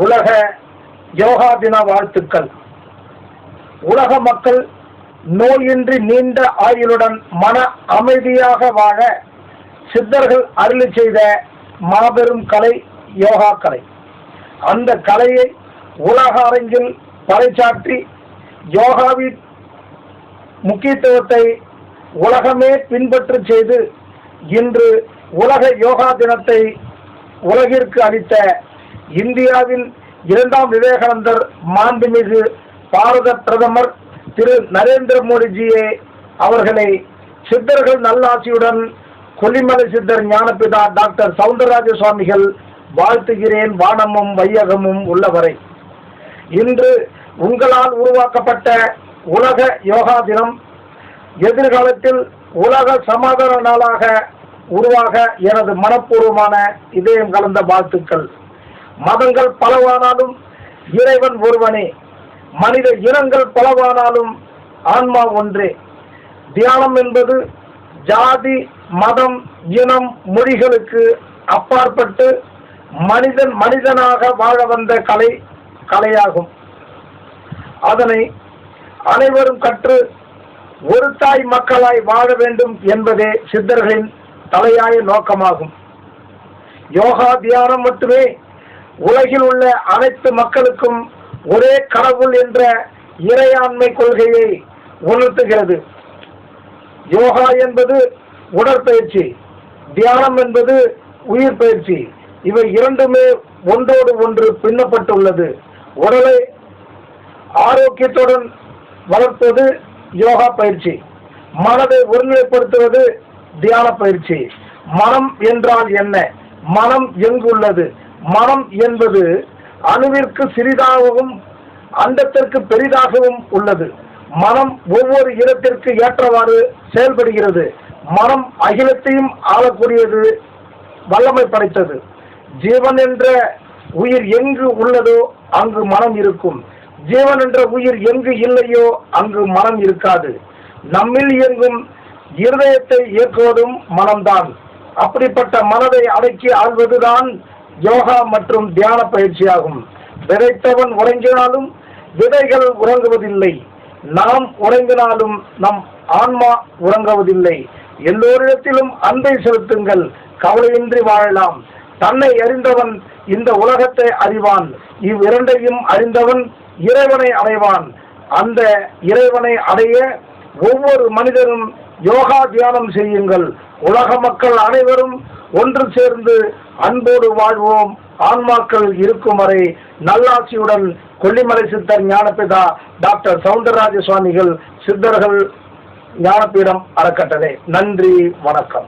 உலக யோகா தின வாழ்த்துக்கள். உலக மக்கள் நோயின்றி நீண்ட ஆயுளுடன் மன அமைதியாக வாழ சித்தர்கள் அருளி செய்த மாபெரும் கலை யோகா கலை. அந்த கலையை உலக அரங்கில் பறைசாற்றி யோகாவின் முக்கியத்துவத்தை உலகமே பின்பற்ற செய்து இன்று உலக யோகா தினத்தை உலகிற்கு அளித்த இந்தியாவின் 2ஆம் விவேகானந்தர் மாண்புமிகு பாரத பிரதமர் திரு நரேந்திர மோடிஜியே அவர்களை சித்தர்கள் நல்லாசியுடன் கொல்லிமலை சித்தர் ஞானபிதா டாக்டர் சவுந்தரராஜ சுவாமிகள் வாழ்த்துகிறேன். வானமும் வையகமும் உள்ளவரை. இன்று உங்களால் உருவாக்கப்பட்ட உலக யோகா தினம் எதிர்காலத்தில் உலக சமாதான நாளாக உருவாக எனது மனப்பூர்வமான இதயம் கலந்த வாழ்த்துக்கள். மதங்கள் பலவானாலும் இறைவன் ஒருவனே, மனித இனங்கள் பலவானாலும் ஆன்மா ஒன்றே. தியானம் என்பது ஜாதி, மதம், இனம், மொழிகளுக்கு அப்பாற்பட்டு மனிதனாக வாழ வந்த கலையாகும். அதனை அனைவரும் கற்று ஒரு தாய் மக்களாய் வாழ வேண்டும் என்பதே சித்தர்களின் தலையாய நோக்கமாகும். யோகா தியானம் மட்டுமே உலகில் உள்ள அனைத்து மக்களுக்கும் ஒரே கடவுள் என்ற இறையாண்மை கொள்கையை உணர்த்துகிறது. யோகா என்பது உடற்பயிற்சி, தியானம் என்பது உயிர் பயிற்சி. இவை இரண்டுமே ஒன்றோடு ஒன்று பின்னப்பட்டுள்ளது. உடலை ஆரோக்கியத்துடன் வளர்ப்பது யோகா பயிற்சி, மனதை ஒருநிலைப்படுத்துவது தியான பயிற்சி. மனம் என்றால் என்ன? மனம் எங்குள்ளது? மனம் என்பது அணுவிற்கு சிறிதாகவும் அண்டத்திற்கு பெரிதாகவும் உள்ளது. மனம் ஒவ்வொரு இடத்திற்கு ஏற்றவாறு செயல்படுகிறது. மனம் அகிலத்தையும் ஆளக்கூடியது, வல்லமை படைத்தது. ஜீவன் என்ற உயிர் எங்கு உள்ளதோ அங்கு மனம் இருக்கும். ஜீவன் என்ற உயிர் எங்கு இல்லையோ அங்கு மனம் இருக்காது. நம்மில் இயங்கும் இருதயத்தை இயக்குவதும் மனம்தான். அப்படிப்பட்ட மனதை அடக்கி ஆள்வதுதான் யோகா மற்றும் தியான பயிற்சியாகும். விதைத்தவன் உறங்கினாலும் விதைகள் உறங்குவதில்லை. நாம் உறங்கினாலும் நம் ஆன்மா உறங்குவதில்லை. எல்லோரிடத்திலும் அன்பை செலுத்துங்கள், கவலையின்றி வாழலாம். தன்னை அறிந்தவன் இந்த உலகத்தை அறிவான். இவ்விரண்டையும் அறிந்தவன் இறைவனை அடைவான். அந்த இறைவனை அடைய ஒவ்வொரு மனிதரும் யோகா தியானம் செய்யுங்கள். உலக மக்கள் அனைவரும் ஒன்று சேர்ந்து அன்போடு வாழ்வோம். ஆன்மாக்கள் இருக்கும் வரை. நல்லாசியுடன் கொல்லிமலை சித்தர் ஞானபிதா டாக்டர் சவுந்தரராஜ சுவாமிகள், சித்தர்கள் ஞானபீடம் அறக்கட்டளை. நன்றி, வணக்கம்.